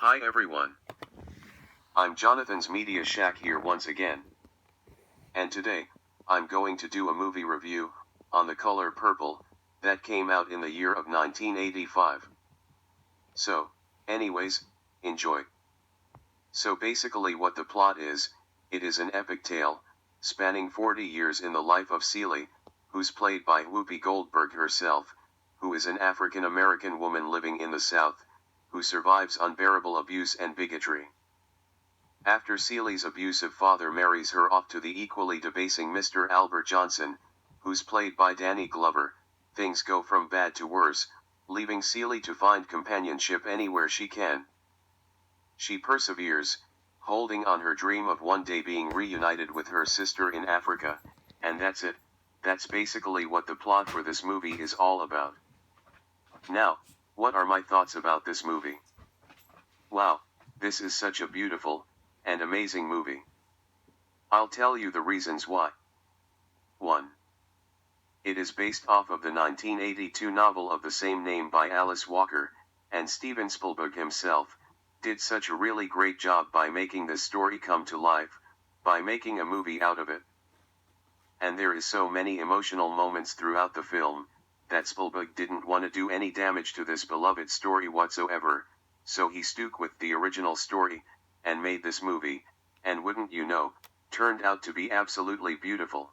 Hi everyone. I'm Jonathan's Media Shack here once again. And today, I'm going to do a movie review, on The Color Purple, that came out in the year of 1985. So, anyways, enjoy. So basically what the plot is, it is an epic tale, spanning 40 years in the life of Celie, who's played by Whoopi Goldberg herself, who is an African American woman living in the South, who survives unbearable abuse and bigotry. After Celie's abusive father marries her off to the equally debasing Mr. Albert Johnson, who's played by Danny Glover, things go from bad to worse, leaving Celie to find companionship anywhere she can. She perseveres, holding on her dream of one day being reunited with her sister in Africa, and that's it. That's basically what the plot for this movie is all about. Now, what are my thoughts about this movie? Wow, this is such a beautiful and amazing movie. I'll tell you the reasons why. 1. It is based off of the 1982 novel of the same name by Alice Walker, and Steven Spielberg himself did such a really great job by making this story come to life, by making a movie out of it. And there is so many emotional moments throughout the film, that Spielberg didn't want to do any damage to this beloved story whatsoever, so he stuck with the original story, and made this movie, and wouldn't you know, turned out to be absolutely beautiful.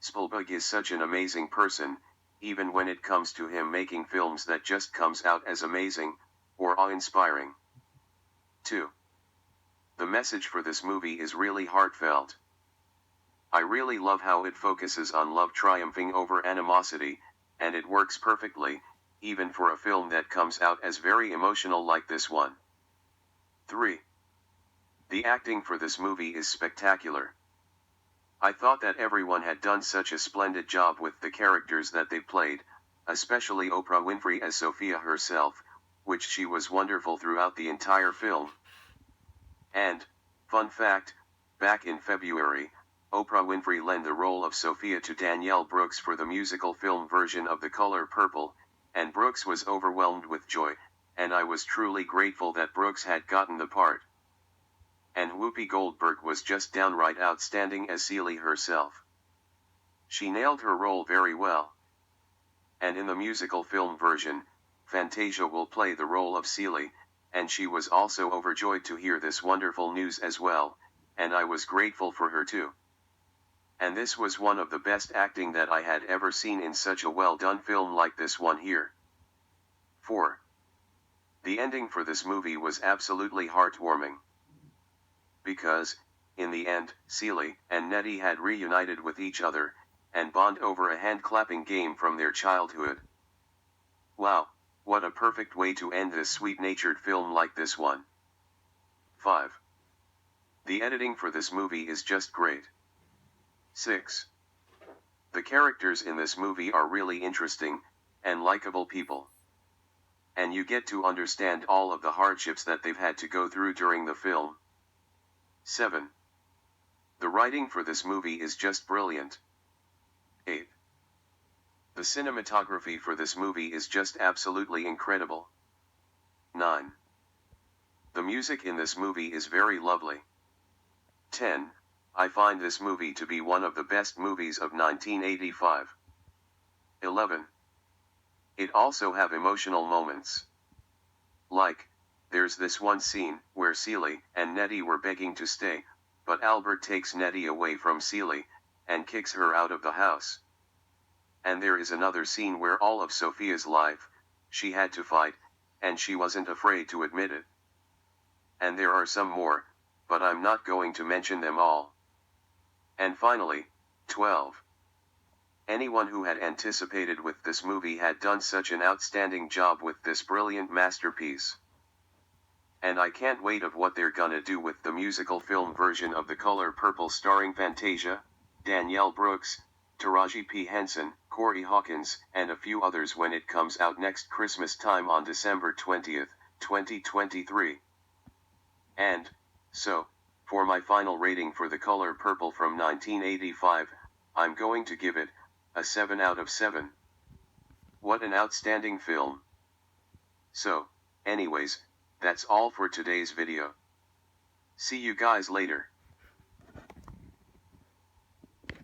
Spielberg is such an amazing person, even when it comes to him making films that just comes out as amazing, or awe-inspiring. 2. The message for this movie is really heartfelt. I really love how it focuses on love triumphing over animosity, and it works perfectly, even for a film that comes out as very emotional like this one. 3. The acting for this movie is spectacular. I thought that everyone had done such a splendid job with the characters that they played, especially Oprah Winfrey as Sophia herself, which she was wonderful throughout the entire film. And, fun fact, back in February, Oprah Winfrey lent the role of Sophia to Danielle Brooks for the musical film version of The Color Purple, and Brooks was overwhelmed with joy, and I was truly grateful that Brooks had gotten the part. And Whoopi Goldberg was just downright outstanding as Celie herself. She nailed her role very well. And in the musical film version, Fantasia will play the role of Celie, and she was also overjoyed to hear this wonderful news as well, and I was grateful for her too. And this was one of the best acting that I had ever seen in such a well-done film like this one here. 4. The ending for this movie was absolutely heartwarming. Because, in the end, Celie and Nettie had reunited with each other, and bond over a hand-clapping game from their childhood. Wow, what a perfect way to end this sweet-natured film like this one. 5. The editing for this movie is just great. 6. The characters in this movie are really interesting, and likable people. And you get to understand all of the hardships that they've had to go through during the film. 7. The writing for this movie is just brilliant. 8. The cinematography for this movie is just absolutely incredible. 9. The music in this movie is very lovely. 10. I find this movie to be one of the best movies of 1985. 11. It also have emotional moments. Like, there's this one scene, where Celie and Nettie were begging to stay, but Albert takes Nettie away from Celie, and kicks her out of the house. And there is another scene where all of Sophia's life, she had to fight, and she wasn't afraid to admit it. And there are some more, but I'm not going to mention them all. And finally, 12. Anyone who had anticipated with this movie had done such an outstanding job with this brilliant masterpiece. And I can't wait of what they're gonna do with the musical film version of The Color Purple starring Fantasia, Danielle Brooks, Taraji P. Henson, Corey Hawkins, and a few others when it comes out next Christmas time on December 20th, 2023. And, so, for my final rating for The Color Purple from 1985, I'm going to give it a 7 out of 7. What an outstanding film. So, anyways, That's all for today's video. See you guys later.